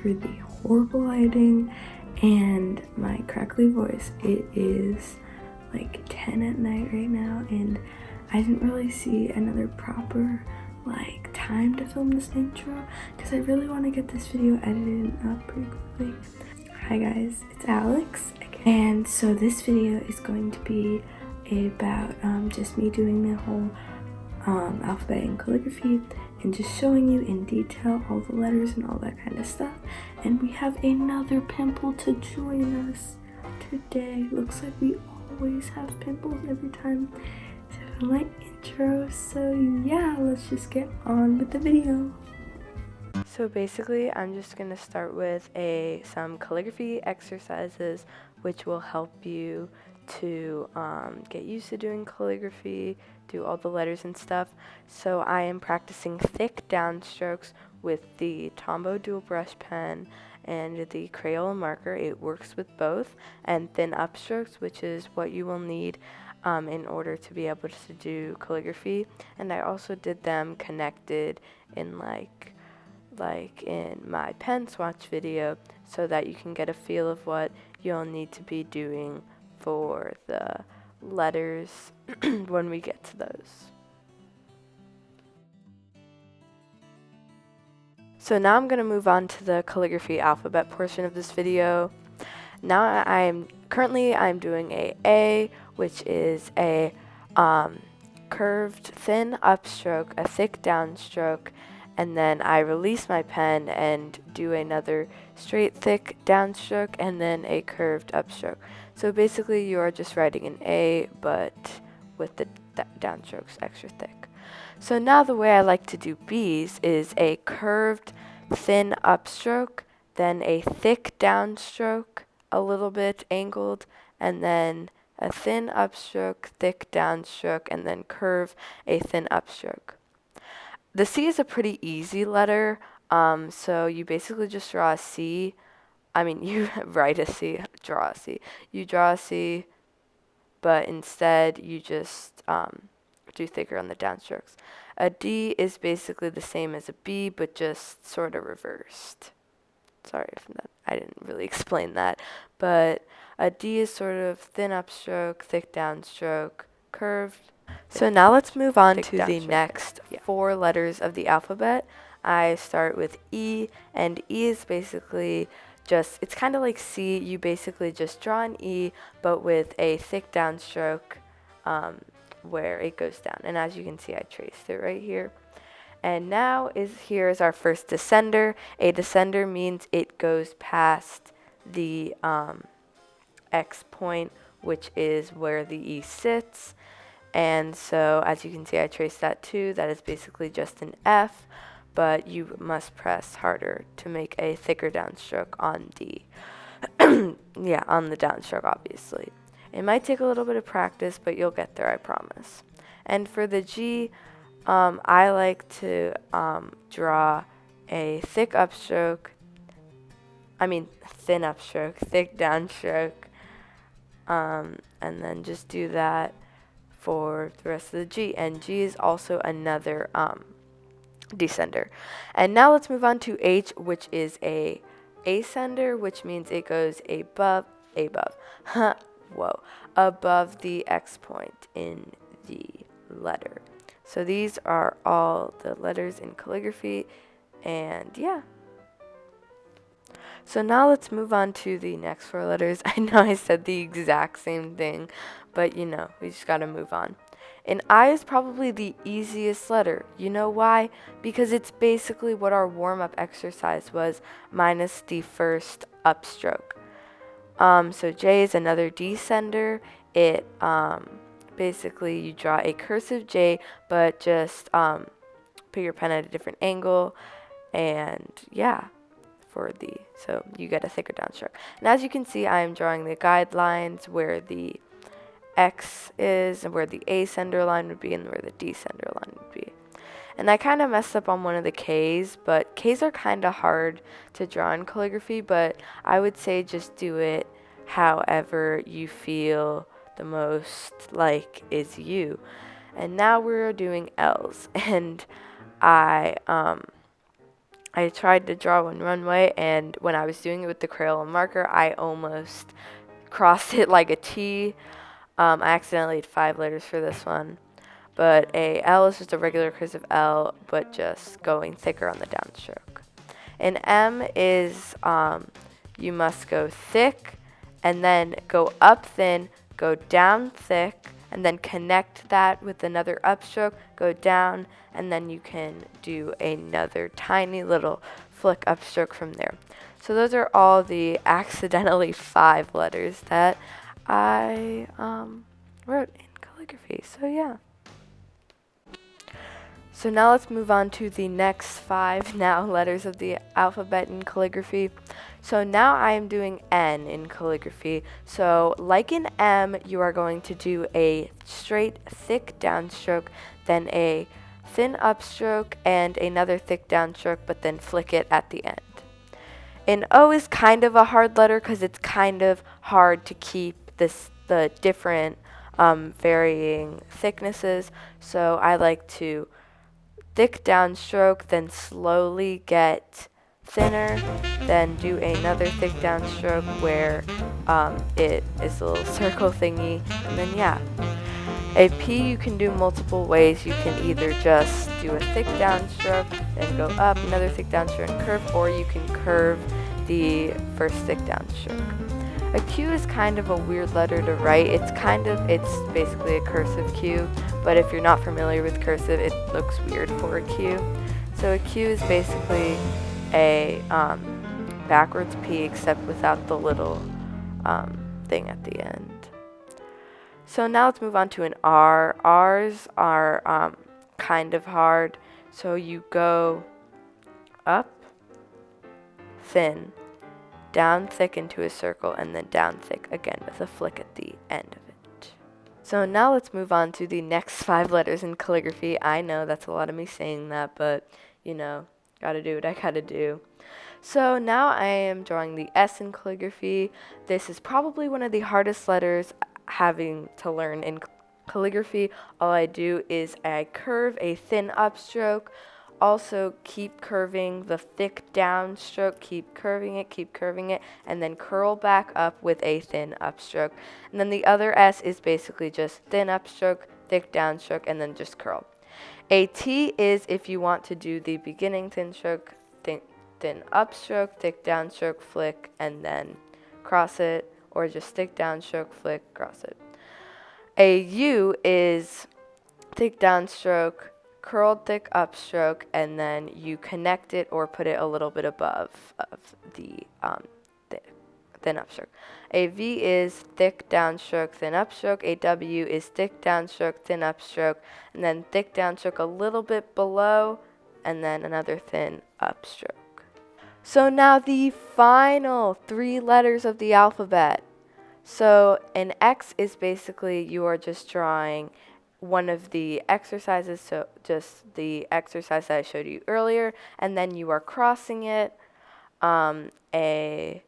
for the horrible lighting and my crackly voice. It is like 10 at night right now, and I didn't really see another proper like time to film this intro because I really want to get this video edited up pretty quickly. Hi guys, it's Alex, and so this video is going to be about just me doing the whole alphabet and calligraphy and just showing you in detail all the letters and all that kind of stuff. And we have another pimple to join us today. Looks like we always have pimples every time I my intro. So yeah, let's just get on with the video. So basically I'm just going to start with some calligraphy exercises which will help you to get used to doing calligraphy, do all the letters and stuff. So I am practicing thick downstrokes with the Tombow dual brush pen and the Crayola marker. It works with both. And thin upstrokes, which is what you will need in order to be able to do calligraphy. And I also did them connected in like in my pen swatch video so that you can get a feel of what you'll need to be doing for the letters when we get to those. So now I'm going to move on to the calligraphy alphabet portion of this video. Now I'm doing A, which is a curved thin upstroke, a thick downstroke, and then I release my pen and do another straight thick downstroke and then a curved upstroke. So basically you are just writing an A but with the downstrokes extra thick. So now the way I like to do B's is a curved thin upstroke, then a thick downstroke, a little bit angled, and then a thin upstroke, thick downstroke, and then curve a thin upstroke. The C is a pretty easy letter, so you basically just draw a C. I mean, you write a C, draw a C. You draw a C, but instead you just do thicker on the downstrokes. A D is basically the same as a B, but just sort of reversed. Sorry if I didn't really explain that, but a D is sort of thin upstroke, thick downstroke, curved. So now let's move on to the next 4 letters of the alphabet. I start with E, and E is basically it's kind of like C. You basically just draw an E, but with a thick downstroke where it goes down. And as you can see, I traced it right here. And now here is our first descender. A descender means it goes past the X point, which is where the E sits. And so as you can see, I traced that too. That is basically just an F, but you must press harder to make a thicker downstroke on D. Yeah, on the downstroke, obviously. It might take a little bit of practice, but you'll get there, I promise. And for the G, I like to draw a thin upstroke, thick downstroke, and then just do that for the rest of the G. And G is also another descender. And now let's move on to H, which is a ascender, which means it goes above the X point in the letter. So these are all the letters in calligraphy, and yeah. So now let's move on to the next 4 letters. I know I said the exact same thing, but we just gotta move on. And I is probably the easiest letter. You know why? Because it's basically what our warm-up exercise was, minus the first upstroke. So J is another descender. It basically you draw a cursive J, but just put your pen at a different angle, and yeah, so you get a thicker downstroke. And as you can see, I am drawing the guidelines where the X is and where the ascender line would be and where the descender line would be. And I kind of messed up on one of the K's, but K's are kind of hard to draw in calligraphy, but I would say just do it however you feel the most like is you. And now we're doing L's, and I I tried to draw one runway, and when I was doing it with the Crayola marker, I almost crossed it like a T. I accidentally had 5 letters for this one. But a L is just a regular cursive L, but just going thicker on the downstroke. An M is you must go thick, and then go up thin, go down thick, and then connect that with another upstroke, go down, and then you can do another tiny little flick upstroke from there. So those are all the accidentally 5 letters that I wrote in calligraphy. So yeah. So now let's move on to the next 5 letters of the alphabet in calligraphy. So now I am doing N in calligraphy. So like in M, you are going to do a straight thick downstroke, then a thin upstroke, and another thick downstroke, but then flick it at the end. An O is kind of a hard letter because it's kind of hard to keep the different varying thicknesses. So I like to thick downstroke, then slowly get thinner, then do another thick downstroke where it is a little circle thingy, and then yeah. A P you can do multiple ways. You can either just do a thick downstroke, then go up, another thick downstroke and curve, or you can curve the first thick downstroke. A Q is kind of a weird letter to write. It's basically a cursive Q, but if you're not familiar with cursive, it looks weird for a Q. So a Q is basically a backwards P, except without the little thing at the end. So now let's move on to an R. R's are kind of hard. So you go up, thin, down thick into a circle, and then down thick again with a flick at the end of it. So now let's move on to the next 5 letters in calligraphy. I know that's a lot of me saying that, but you know, gotta do what I gotta do. So now I am drawing the S in calligraphy. This is probably one of the hardest letters having to learn in calligraphy. All I do is I curve a thin upstroke, also keep curving the thick downstroke, keep curving it, and then curl back up with a thin upstroke. And then the other S is basically just thin upstroke, thick downstroke, and then just curl. A T is if you want to do the beginning thin stroke, thin upstroke, thick downstroke, flick, and then cross it, or just thick downstroke, flick, cross it. A U is thick downstroke, curled thick upstroke, and then you connect it or put it a little bit above of the thin upstroke. A V is thick downstroke, thin upstroke. A W is thick downstroke, thin upstroke, and then thick downstroke a little bit below, and then another thin upstroke. So now the final 3 letters of the alphabet. So an X is basically you are just drawing one of the exercises, so just the exercise that I showed you earlier, and then you are crossing it. A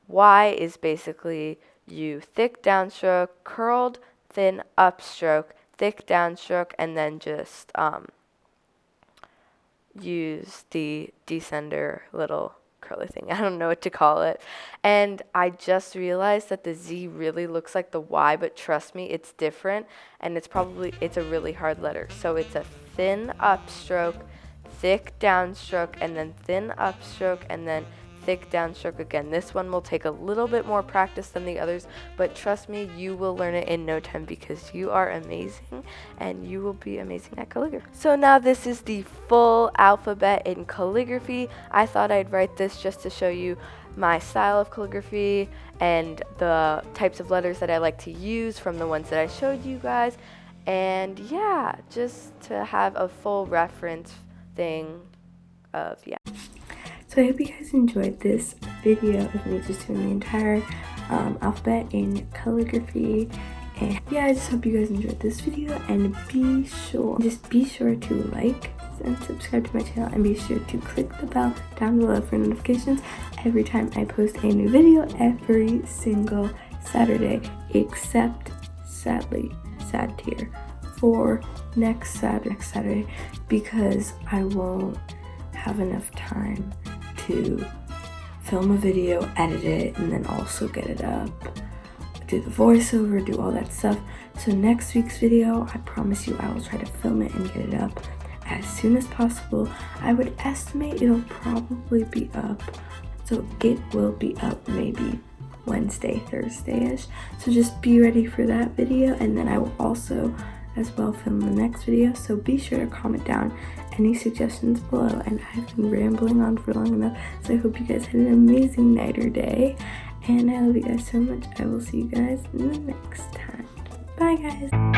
Y is basically you thick downstroke, curled thin upstroke, thick downstroke, and then just use the descender little curly thing. I don't know what to call it. And I just realized that the Z really looks like the Y, but trust me, it's different, and it's a really hard letter. So it's a thin upstroke, thick downstroke, and then thin upstroke, and then thick downstroke again. This one will take a little bit more practice than the others, but trust me, you will learn it in no time because you are amazing and you will be amazing at calligraphy. So now this is the full alphabet in calligraphy. I thought I'd write this just to show you my style of calligraphy and the types of letters that I like to use from the ones that I showed you guys. And yeah, just to have a full reference thing of, yeah. So I hope you guys enjoyed this video of me just doing the entire alphabet in calligraphy. And yeah, I just hope you guys enjoyed this video, and be sure to like and subscribe to my channel, and be sure to click the bell down below for notifications every time I post a new video every single Saturday, except sadly, sad tear, for next Saturday, because I won't have enough time to film a video, edit it, and then also get it up, do the voiceover, do all that stuff. So next week's video, I promise you I will try to film it and get it up as soon as possible. I would estimate it'll probably be up, so it will be up maybe Wednesday, Thursday-ish. So just be ready for that video, and then I will also as well film the next video. So be sure to comment down any suggestions below, and I've been rambling on for long enough, so I hope you guys had an amazing night or day, and I love you guys so much. I will see you guys in the next time. Bye guys.